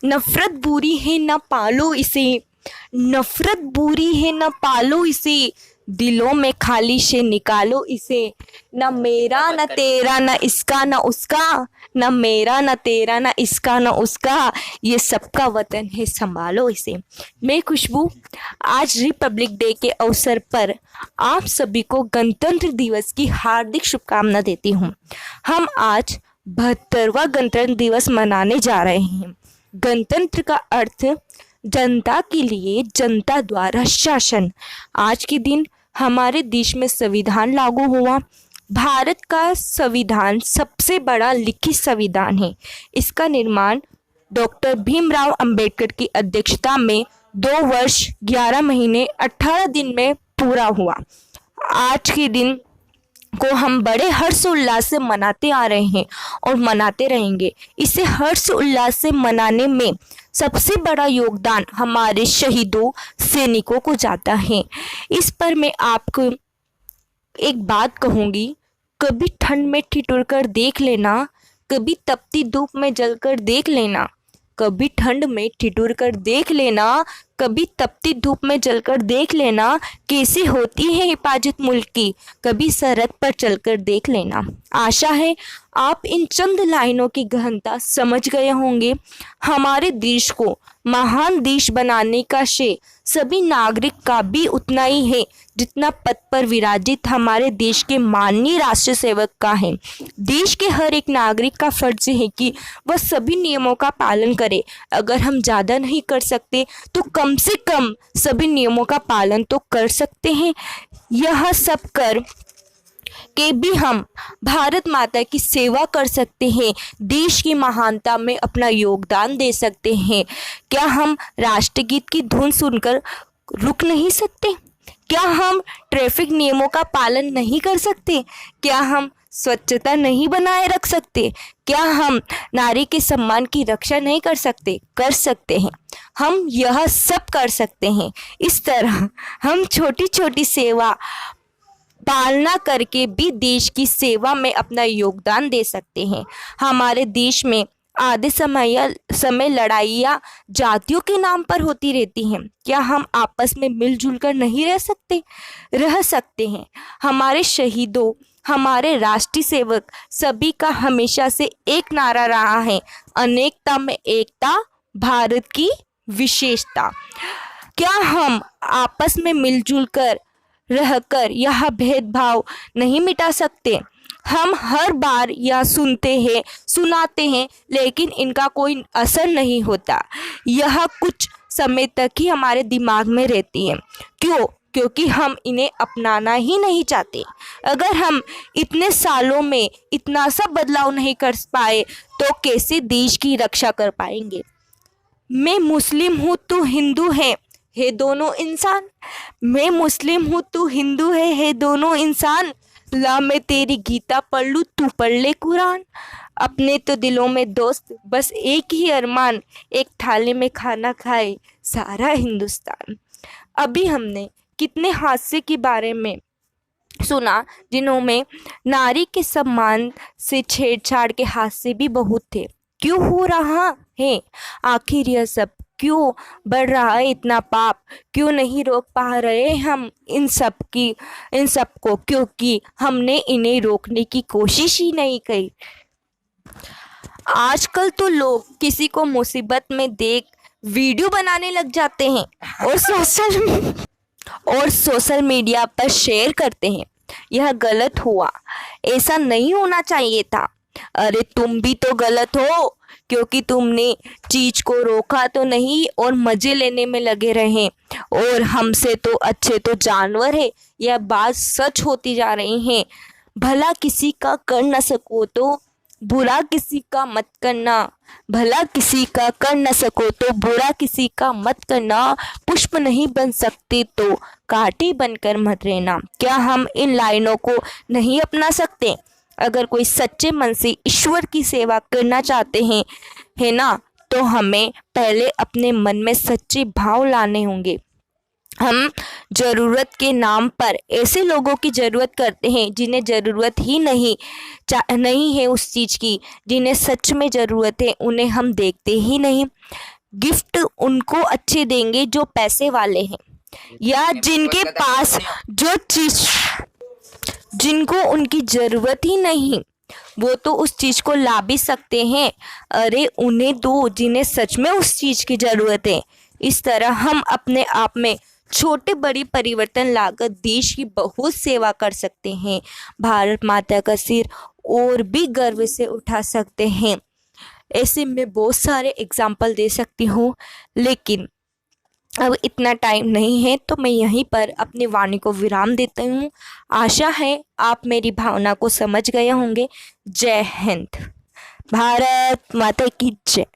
नफरत बुरी है न पालो इसे, नफरत बुरी है न पालो इसे, दिलों में खाली से निकालो इसे। न मेरा न तेरा न इसका न उसका, न मेरा न तेरा न इसका न उसका, ये सबका वतन है संभालो इसे। मैं खुशबू आज रिपब्लिक डे के अवसर पर आप सभी को गणतंत्र दिवस की हार्दिक शुभकामना देती हूँ। हम आज 72वां गणतंत्र दिवस मनाने जा रहे हैं। गणतंत्र का अर्थ जनता के लिए जनता द्वारा शासन। आज के दिन हमारे देश में संविधान लागू हुआ। भारत का संविधान सबसे बड़ा लिखित संविधान है। इसका निर्माण डॉक्टर भीमराव अंबेडकर की अध्यक्षता में 2 वर्ष 11 महीने 18 दिन में पूरा हुआ। आज के दिन को हम बड़े हर्ष उल्लास से मनाते आ रहे हैं और मनाते रहेंगे। इसे हर्ष उल्लास से मनाने में सबसे बड़ा योगदान हमारे शहीदों सैनिकों को जाता है। इस पर मैं आपको एक बात कहूँगी, कभी ठंड में ठिठुर कर देख लेना, कभी तपती धूप में जलकर देख लेना। कभी ठंड में ठिठुर कर देख लेना, कभी तपती धूप में जलकर देख लेना, कैसी होती है हिफाजत मुल्क की, कभी सरहद पर चलकर देख लेना। आशा है आप इन चंद लाइनों की गहनता समझ गए होंगे। हमारे देश को महान देश बनाने का श्रेय सभी नागरिक का भी उतना ही है जितना पद पर विराजित हमारे देश के माननीय राष्ट्र सेवक का है। देश के हर एक नागरिक का फर्ज है कि वह सभी नियमों का पालन करे। अगर हम ज़्यादा नहीं कर सकते तो कम से कम सभी नियमों का पालन तो कर सकते हैं। यह सब कर के भी हम भारत माता की सेवा कर सकते हैं, देश की महानता में अपना योगदान दे सकते हैं। क्या हम राष्ट्रगीत की धुन सुनकर रुक नहीं सकते? क्या हम ट्रैफिक नियमों का पालन नहीं कर सकते? क्या हम स्वच्छता नहीं बनाए रख सकते? क्या हम नारी के सम्मान की रक्षा नहीं कर सकते? कर सकते हैं। हम यह सब कर सकते हैं। इस तरह हम छोटी छोटी सेवा पालना करके भी देश की सेवा में अपना योगदान दे सकते हैं। हमारे देश में आधे समय लड़ाइयाँ जातियों के नाम पर होती रहती हैं। क्या हम आपस में मिलजुल कर नहीं रह सकते? रह सकते हैं। हमारे शहीदों, हमारे राष्ट्रीय सेवक सभी का हमेशा से एक नारा रहा है, अनेकता में एकता, भारत की विशेषता। क्या हम आपस में मिलजुल कर रहकर यह भेदभाव नहीं मिटा सकते? हम हर बार यह सुनते हैं, सुनाते हैं, लेकिन इनका कोई असर नहीं होता। यह कुछ समय तक ही हमारे दिमाग में रहती है। क्यों? क्योंकि हम इन्हें अपनाना ही नहीं चाहते। अगर हम इतने सालों में इतना सा बदलाव नहीं कर पाए तो कैसे देश की रक्षा कर पाएंगे? मैं मुस्लिम हूँ, तू हिंदू है दोनों इंसान। मैं मुस्लिम हूँ, तू हिंदू है दोनों इंसान। ला मैं तेरी गीता पढ़ लूँ, तू पढ़ ले कुरान। अपने तो दिलों में दोस्त, बस एक ही अरमान, एक थाली में खाना खाए सारा हिंदुस्तान। अभी हमने कितने हादसे के बारे में सुना जिन्हों में नारी के सम्मान से छेड़छाड़ के हादसे भी बहुत थे। क्यों हो रहा है आखिर यह सब? क्यों बढ़ रहा है इतना पाप? क्यों नहीं रोक पा रहे हम इन सब को? क्योंकि हमने इन्हें रोकने की कोशिश ही नहीं की। आजकल तो लोग किसी को मुसीबत में देख वीडियो बनाने लग जाते हैं और सोशल मीडिया पर शेयर करते हैं। यह गलत हुआ, ऐसा नहीं होना चाहिए था। अरे तुम भी तो गलत हो, क्योंकि तुमने चीज को रोका तो नहीं और मजे लेने में लगे रहे, और हमसे तो अच्छे तो जानवर है। यह बात सच होती जा रही है। भला किसी का कर न सको तो बुरा किसी का मत करना। भला किसी का कर न सको तो बुरा किसी का मत करना। पुष्प नहीं बन सकते तो कांटे बनकर मत रहना। क्या हम इन लाइनों को नहीं अपना सकते? अगर कोई सच्चे मन से ईश्वर की सेवा करना चाहते हैं, है ना, तो हमें पहले अपने मन में सच्चे भाव लाने होंगे। हम ज़रूरत के नाम पर ऐसे लोगों की ज़रूरत करते हैं जिन्हें ज़रूरत ही नहीं है उस चीज़ की, जिन्हें सच में ज़रूरत है उन्हें हम देखते ही नहीं। गिफ्ट उनको अच्छे देंगे जो पैसे वाले हैं या जिनके पास जो चीज़ जिनको उनकी ज़रूरत ही नहीं, वो तो उस चीज़ को ला भी सकते हैं। अरे उन्हें दो जिन्हें सच में उस चीज़ की ज़रूरत है। इस तरह हम अपने आप में छोटे बड़ी परिवर्तन लाकर देश की बहुत सेवा कर सकते हैं, भारत माता का सिर और भी गर्व से उठा सकते हैं। ऐसे में बहुत सारे एग्जाम्पल दे सकती हूँ, लेकिन अब इतना टाइम नहीं है तो मैं यहीं पर अपनी वाणी को विराम देती हूँ। आशा है आप मेरी भावना को समझ गए होंगे। जय हिंद। भारत माता की जय।